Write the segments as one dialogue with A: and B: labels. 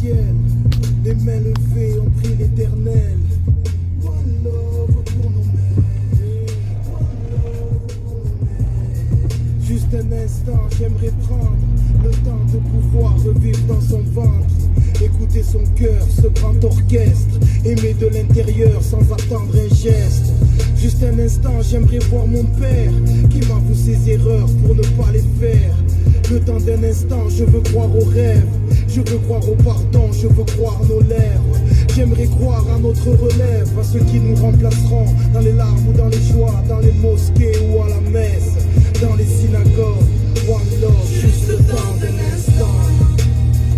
A: ciel, les mains levées, on prie l'éternel. One love pour nos mères. Juste un instant, j'aimerais prendre le temps de pouvoir revivre dans son ventre. Écouter son cœur, ce grand orchestre. Aimer de l'intérieur sans attendre un geste. Juste un instant, j'aimerais voir mon père qui m'avoue ses erreurs pour ne pas les faire. Le temps d'un instant, je veux croire aux rêves. Je veux croire au pardon, je veux croire nos lèvres. J'aimerais croire à notre relève, à ceux qui nous remplaceront dans les larmes ou dans les joies, dans les mosquées ou à la messe, dans les synagogues. One love, juste le temps d'un instant.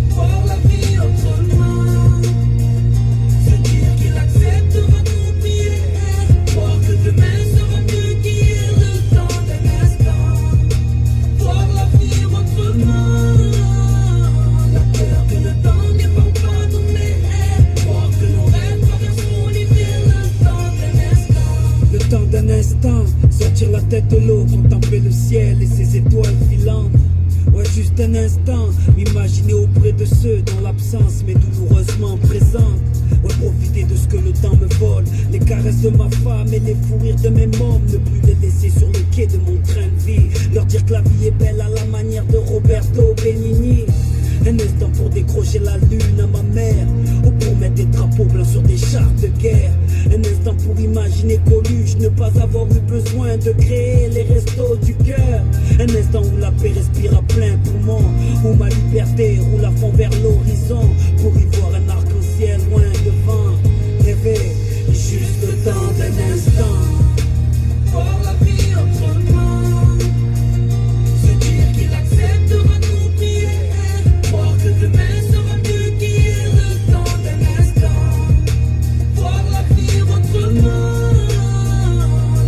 B: Voir la vie autrement, se dire qu'il acceptera nos prières, croire que demain sera mieux qu'hier, le temps d'un instant. Voir la vie autrement, la peur que le temps n'épande pas nos lèvres, croire que nos rêves traverseront l'hiver, le temps d'un instant.
C: Le temps d'un instant, sortir la tête de l'eau, contempler le ciel et ses étoiles filantes. Ouais, juste un instant, m'imaginer auprès de ceux dont l'absence m'est douloureusement présente. Ouais, profiter de ce que le temps me vole, les caresses de ma femme et les fous rires de mes mômes. Ne plus les laisser sur le quai de mon train de vie, leur dire que la vie est belle à la manière de Roberto Benigni. Un instant pour décrocher la lune à ma mère, ou pour mettre des drapeaux blancs sur des chars de guerre. Un instant pour imaginer Coluche, ne pas avoir eu besoin de créer les restos du cœur. Un instant où la paix respire à plein poumon, où ma liberté roule à fond vers l'horizon, pour y voir un arc-en-ciel loin devant. Rêver, juste le temps d'un instant.
B: Voir la vie autrement, se dire qu'il acceptera nos prières, croire que demain sera mieux qu'hier, le temps d'un instant. Voir la vie autrement,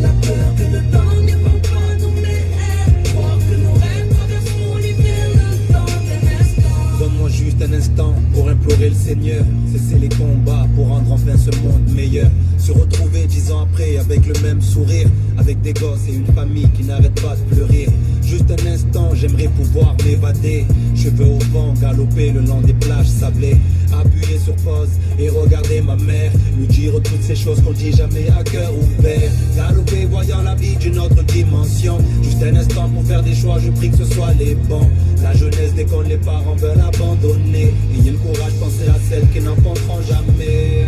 B: la peur que le temps n'épande pas nos lèvres, croire que nos rêves traverseront l'hiver, le temps d'un instant.
D: Donne-moi juste un instant pour implorer le Seigneur, cesser les combats pour rendre enfin ce monde meilleur. Se retrouver 10 ans après avec le même sourire, avec des gosses et une famille qui n'arrête pas de pleurer. Juste un instant, j'aimerais pouvoir m'évader, cheveux au vent, galoper le long des plages sablées, appuyer sur pause et regarder ma mère, lui dire toutes ces choses qu'on dit jamais à cœur ouvert. Galoper voyant la vie d'une autre dimension, juste un instant pour faire des choix, je prie que ce soit les bons. La jeunesse dès qu'on les parents veulent abandonner, ayez le courage, pensez à celles qui n'enfanteront jamais.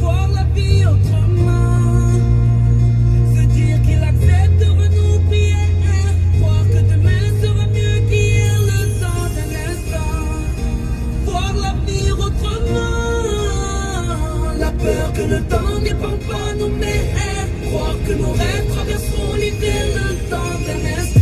B: Voir la vie autrement, se dire qu'il acceptera nos prières, croire que demain sera mieux qu'hier, le temps d'un instant. Voir l'avenir autrement, la peur que le temps n'épande pas nos lèvres, croire que nos rêves traverseront l'hiver, le temps d'un instant.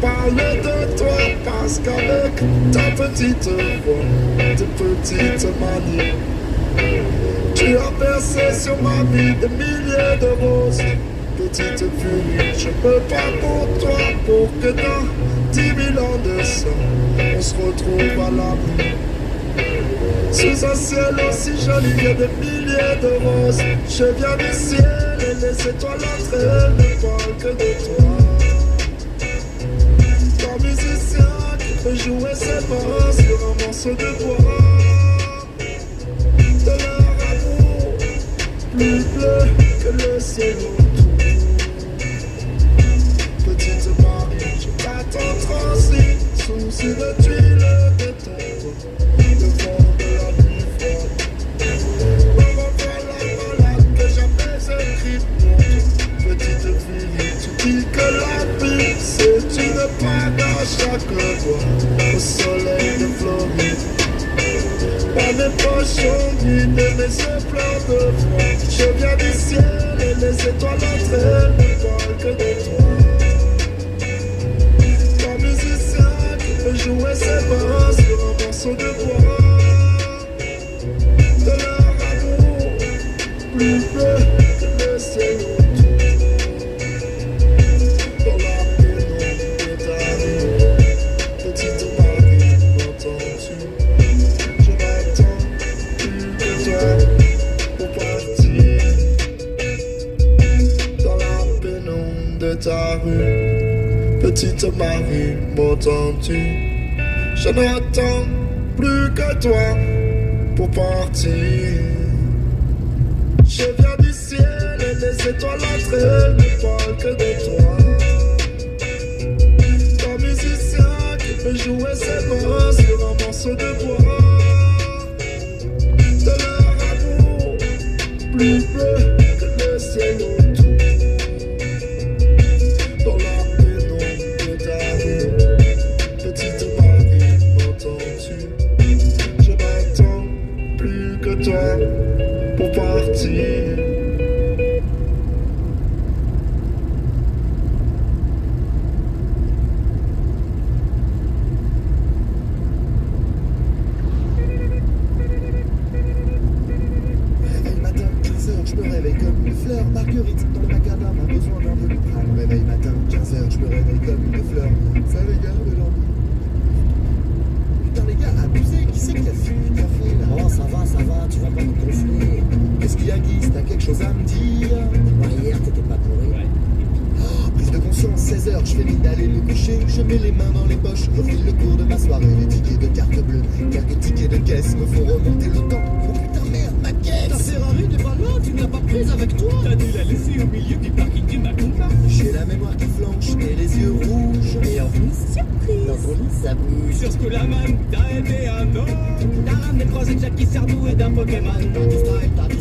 E: parle de toi parce qu'avec ta petite voix, tes petites manies, tu as versé sur ma vie des milliers de roses. Petite fille, je me bats pour toi pour que dans 10 000 ans de sang, on se retrouve à l'abri. Sous un ciel aussi joli, il y a des milliers de roses. Je viens du ciel et les étoiles entre elles ne parlent que de toi. Ton musicien qui peut jouer ses mains sur un morceau de bois. De leur amour plus bleu que le ciel autour. Petite Marie, je t'attends transi sous une tuile de ton doigt. Le vent de la nuit froide. Maman, voilà la balade que j'avais écrite pour toi. Petite fille, tu dis que la vie c'est une bague à chaque doigt. Au soleil de Floride. Par mes poches onguines et mes yeux pleins de froid. Je viens du ciel et les étoiles entre elles ne parlent que de toi. Ton musicien qui peut jouer ses mains sur un morceau de bois. De leur amour plus bleu que le ciel autour. Dans la pénombre de ta rue, petite Marie, m'entends-tu? Je m'attends plus que toi pour partir. Dans la pénombre de ta rue, petite Marie, m'entends-tu? Je n'attends plus que toi pour partir. Je viens du ciel et les étoiles entre elles ne parlent que de toi. Ton musicien qui peut jouer ses mains sur un morceau de bois. De leur amour plus bleu que le ciel autour. Dans la pénombre de ta rue, petite Marie, m'entends-tu? Je m'attends plus que toi pour partir.
F: Réveil matin, 15h, je me réveille comme une fleur. Marguerite dans le macadam a besoin d'un doliprane. Réveil matin, 15h, je me réveille comme une fleur. Ça les gars, le lendemain. Putain les gars, abusé, qui c'est qui a fumé du café là?
G: Oh, ça va, tu vas pas me gonfler.
F: Qu'est-ce qu'il y a Guy? T'as quelque chose à me dire?
G: Moi, hier, t'étais pas bourré.
F: Oh, prise de conscience, 16h, je fais mine d'aller me coucher. Je mets les mains dans les poches, refile le cours de ma soirée. Les tickets de carte bleue, quelques tickets de caisse me font remonter le temps. Oh putain merde, ma caisse!
G: Ta Ferrari n'est pas là, tu ne l'as pas prise avec toi.
C: T'as dû la laisser au milieu du parking du Macumba.
F: J'ai la mémoire qui flanche et les yeux rouges.
G: Et en plus, surprise, dans ton lit, ça bouge.
C: Sur Skolaman, t'as aimé un homme.
G: T'as ramené 3 de qui Sardou et d'un Pokémon. T'as du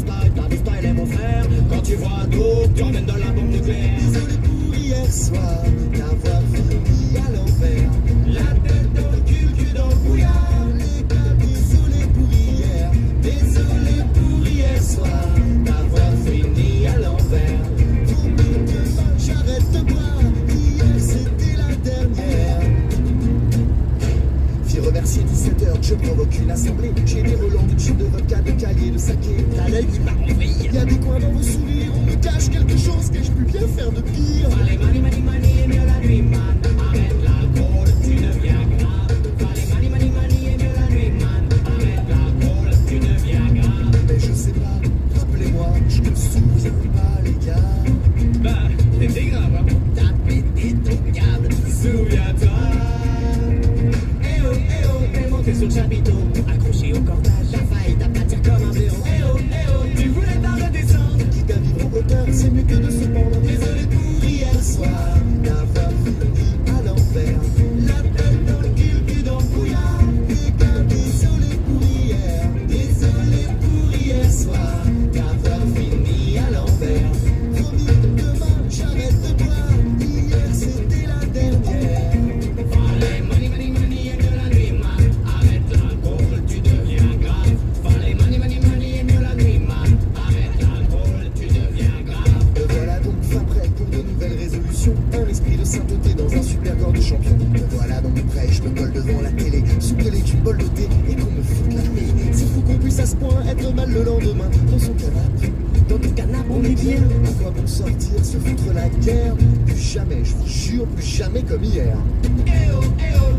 G: style, et mon frère. Quand tu vois d'eau, tu emmènes de la bombe nucléaire.
F: Désolé pour hier soir, d'avoir fini à l'envers.
G: La tête dans le cul dans le brouillard.
F: Les gars, désolé pour hier.
G: Désolé pour hier soir, d'avoir fini à l'envers.
F: Pour que demain j'arrête de boire. Hier c'était la dernière. Fille remercier 17h, je provoque une assemblée. J'ai des relents de jus de vodka, de cahiers, de saké.
G: T'as l'œil qui part en vrille.
F: Y'a des coins dans vos sourires, on me cache quelque chose que je peux bien faire de pire.
G: Allez, mani, et mieux la nuit, man. Arrête l'alcool, tu deviens grave. Allez, mani, et mieux la nuit, man. Arrête l'alcool, tu deviens grave.
F: Mais je sais pas, rappelez-moi, je me souviens pas les gars.
C: Bah, t'étais grave, hein.
G: T'as pété ton câble.
C: Souviens-toi.
G: Eh oh, t'es monté sur le chapiteau. Accroché au cordage, la faille t'aplatir comme un blaireau. Eh oh,
C: Tu voulais pas redescendre.
F: Quitte à vivre en hauteur, c'est mieux que de se pendre.
G: désolé pour hier soir.
F: point être mal le lendemain. Dans son canapé, dans ton canapé, on est bien. À quoi bon sortir, se foutre la guerre? Plus jamais, je vous jure, plus jamais comme hier.
G: Eh oh,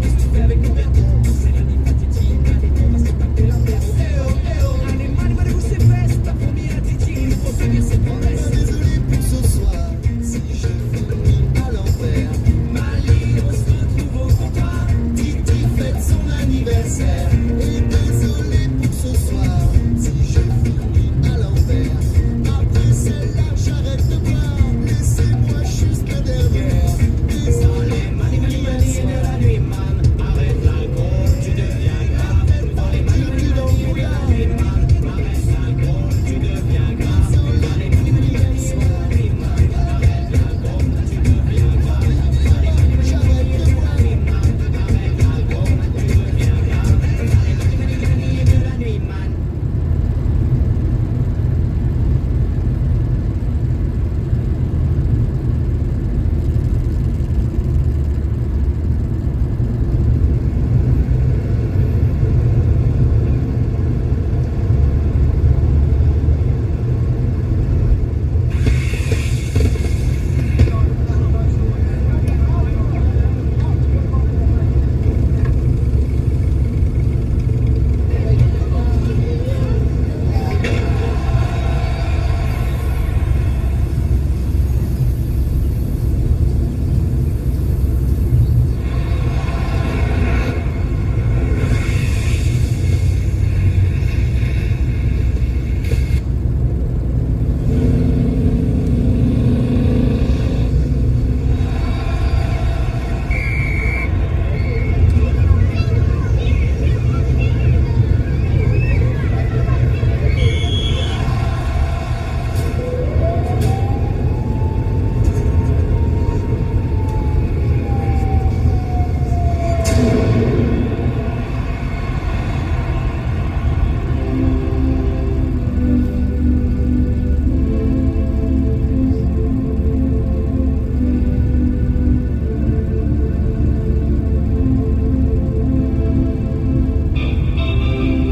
G: qu'est-ce que tu fais avec ton verre d'eau? C'est l'anime Titi, allez, on va se taper la paire. Eh oh, allez, vous c'est fait, c'est ta première Titi, il faut tenir ses promesses.
F: Désolé pour ce soir, si je finis à l'envers.
G: Mali, on se retrouve au comptoir.
F: Titi fête son anniversaire. Et désolé pour ce soir, si je finis à l'envers. Après celle-là, j'arrête de boire. Laissez-moi juste la dernière. Désolé,
G: Mali, et de la nuit, man. Arrête l'alcool, tu deviens grave. Dans les Mali, et de la nuit, man. Arrête l'alcool, tu deviens grave. Dans les Mali, et de la nuit, man. Arrête l'alcool, tu deviens grave. Dans les Mali,
F: j'arrête de boire.
G: arrête l'alcool, tu deviens grave. Dans les Mali, et de la nuit, man.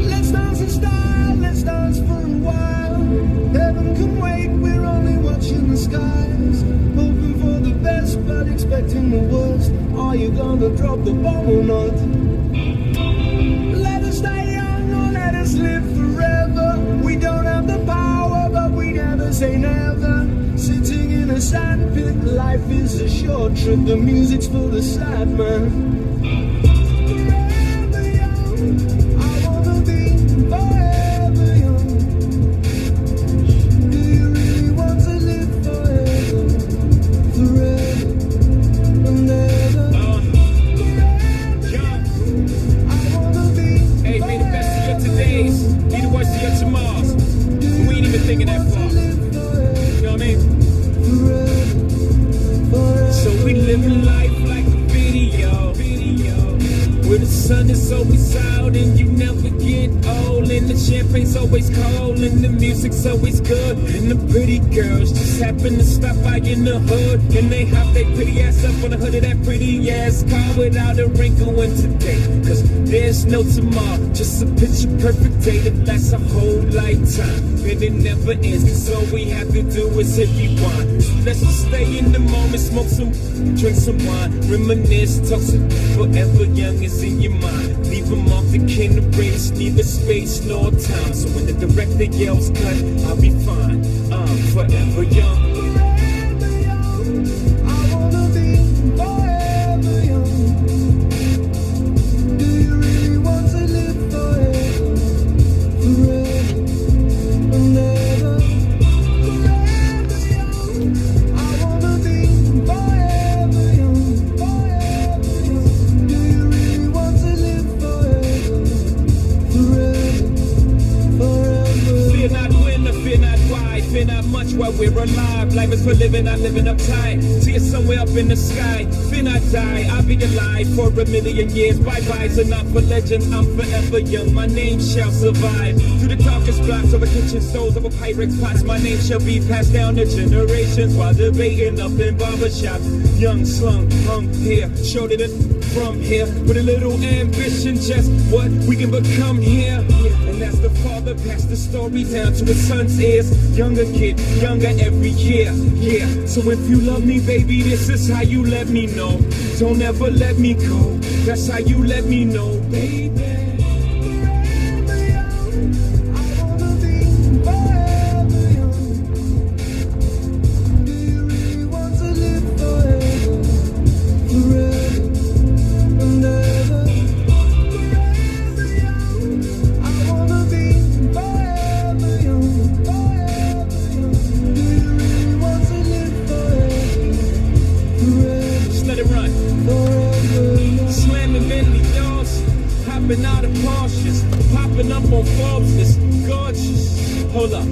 A: Let's dance in style, let's dance for a while. Heaven can wait, we're only watching the skies. Hoping for the best, but expecting the worst. Are you gonna drop the bomb or not? Let us stay young or let us live forever. We don't have the power, but we never say never. Sitting in a sandpit, life is a short trip. The music's for the sad man. Forever young, I wanna be forever young. Do you really want to live forever? Forever and ever.
H: Young,
A: I wanna be
H: hey, may the best of your todays be the worst of your tomorrows. We ain't even thinking that far. You know what I mean? So we living life like a video. Where the sun is always out and you never get old. And the champagne's always cold and the music's always good. And the pretty girls just happen to stop by in the hood. And they hop their pretty ass up on the hood of that pretty ass car without a wrinkle in today. Cause there's no tomorrow, just a picture perfect day that lasts a whole lifetime. And it never ends, cause all we have to do is hit rewind. So let's just stay in the moment, smoke some, drink some wine, reminisce, talk some forever young is in your mind. Leave them off the king of race, neither space nor time. So when the director yells cut, I'll be fine. I'm forever young.
A: forever young. I wanna be forever young. Do you really want to live forever? Forever and ever. Forever young. I wanna be forever young. Forever young. Do you really want to live forever? Forever, forever.
H: Fear not when or fear not why, fear not much while we're alive. Life is for living, not living uptight. See it somewhere up in the sky. Fear not die, I'll be alive for a million years. Bye-byes are not for legends, I'm forever young. My name shall survive. Through the darkest blocks of a kitchen stoves of a Pyrex pots, my name shall be passed down to generations while debating up in barbershops. Young, slung, hung here, showed it from here with a little ambition, just what we can become here. And that's the father father passed the story down to his son's ears. Younger kid, younger every year, yeah. So if you love me, baby, this is how you let me know. Don't ever let me go, that's how you let me know, baby. Hopping out of Porsches, popping up on Forbes list, gorgeous. Hold up,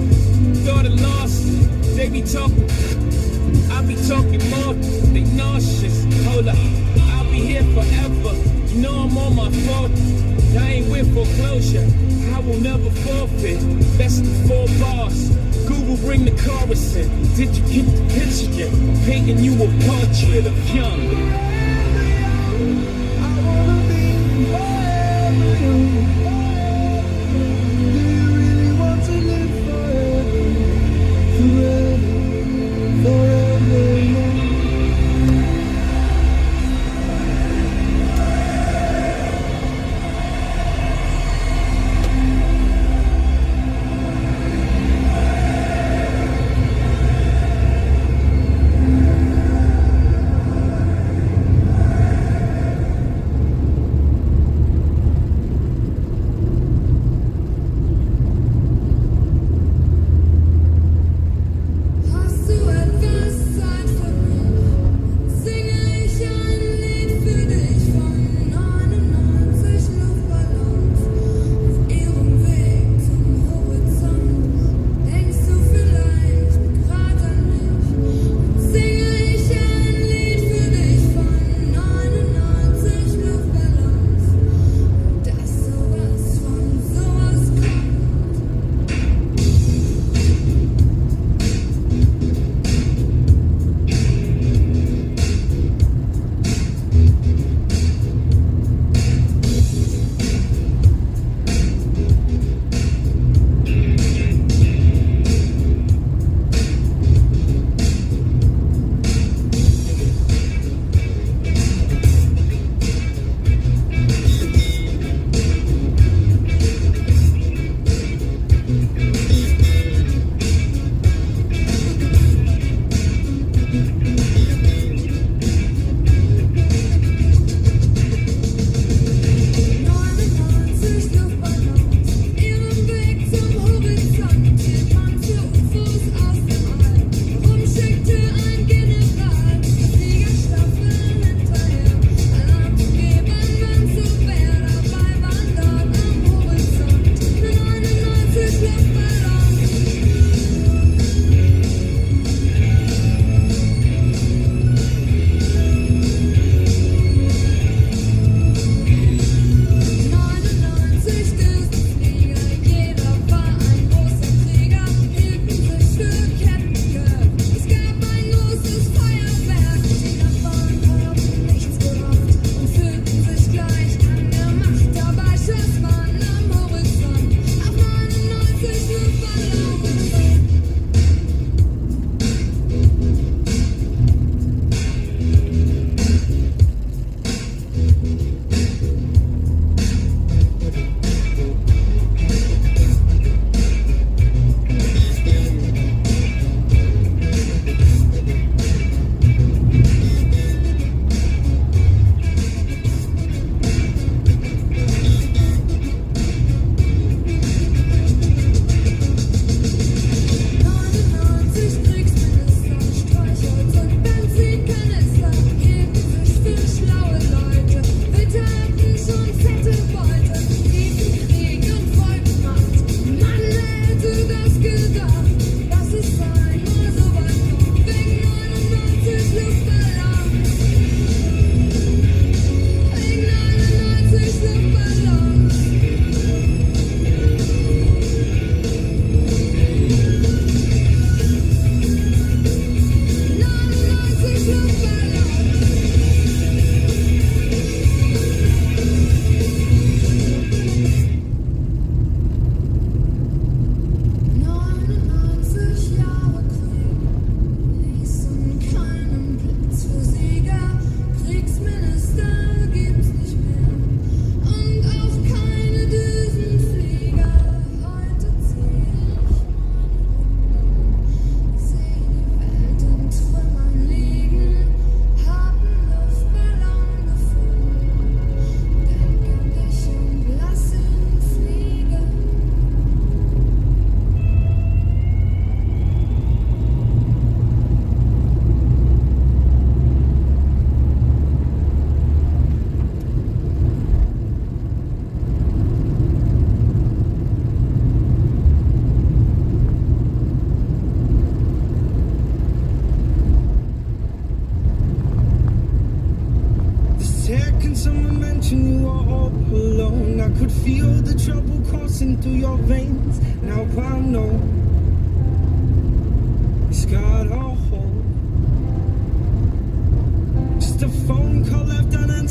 H: thought I lost it. They be talking, I be talking more. They nauseous. Hold up, I'll be here forever. You know I'm on my 40. I ain't with foreclosure. I will never forfeit. Best of 4 bars. Google bring the chorus in. Did you get the picture yet? I'm painting you a portrait of young.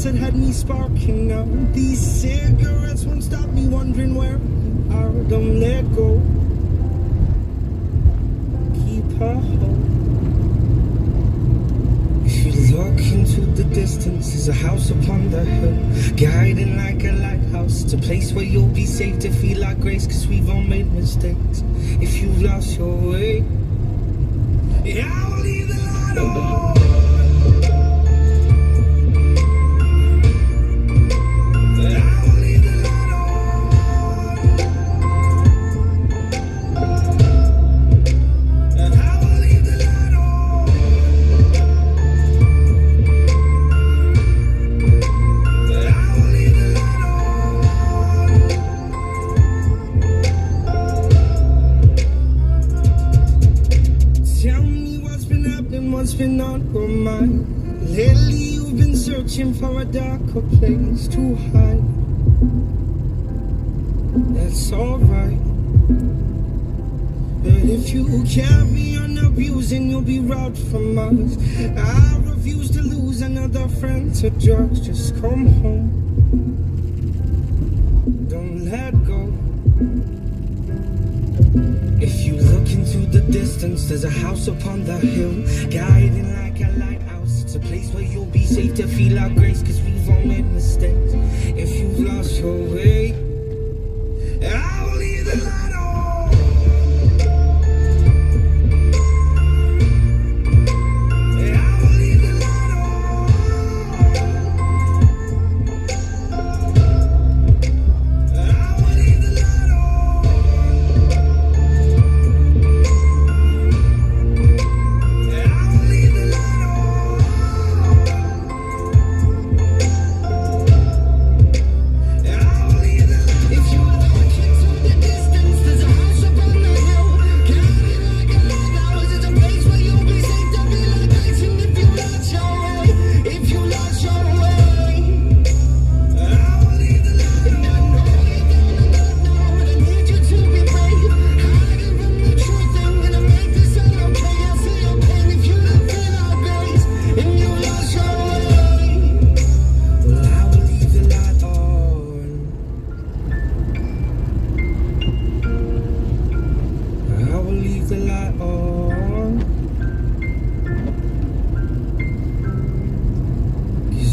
A: that had me sparking now. These cigarettes won't stop me wondering where you are. Don't let go. Keep a hold. If you look into the distance, there's a house upon the hill, guiding like a lighthouse. It's a place where you'll be safe to feel like grace, cause we've all made mistakes. If you've lost your way, yeah, I'll leave the light on. What's been on your mind? Lately you've been searching for a darker place to hide. That's alright. But if you carry on abusing, you'll be robbed from us. I refuse to lose another friend to drugs. Just come home. Don't let go. If you look into the distance, there's a house upon the hill, guiding like a lighthouse. It's a place where you'll be safe to feel our grace, cause we've all made mistakes. If you've lost your way, I'll leave the light on.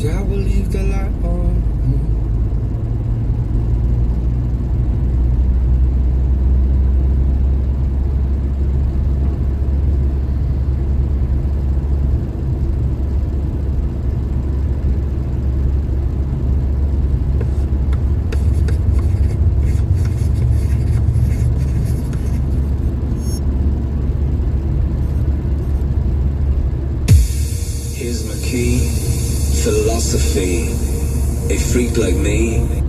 A: I will leave the light on.
I: Here's my key, philosophy. A freak like me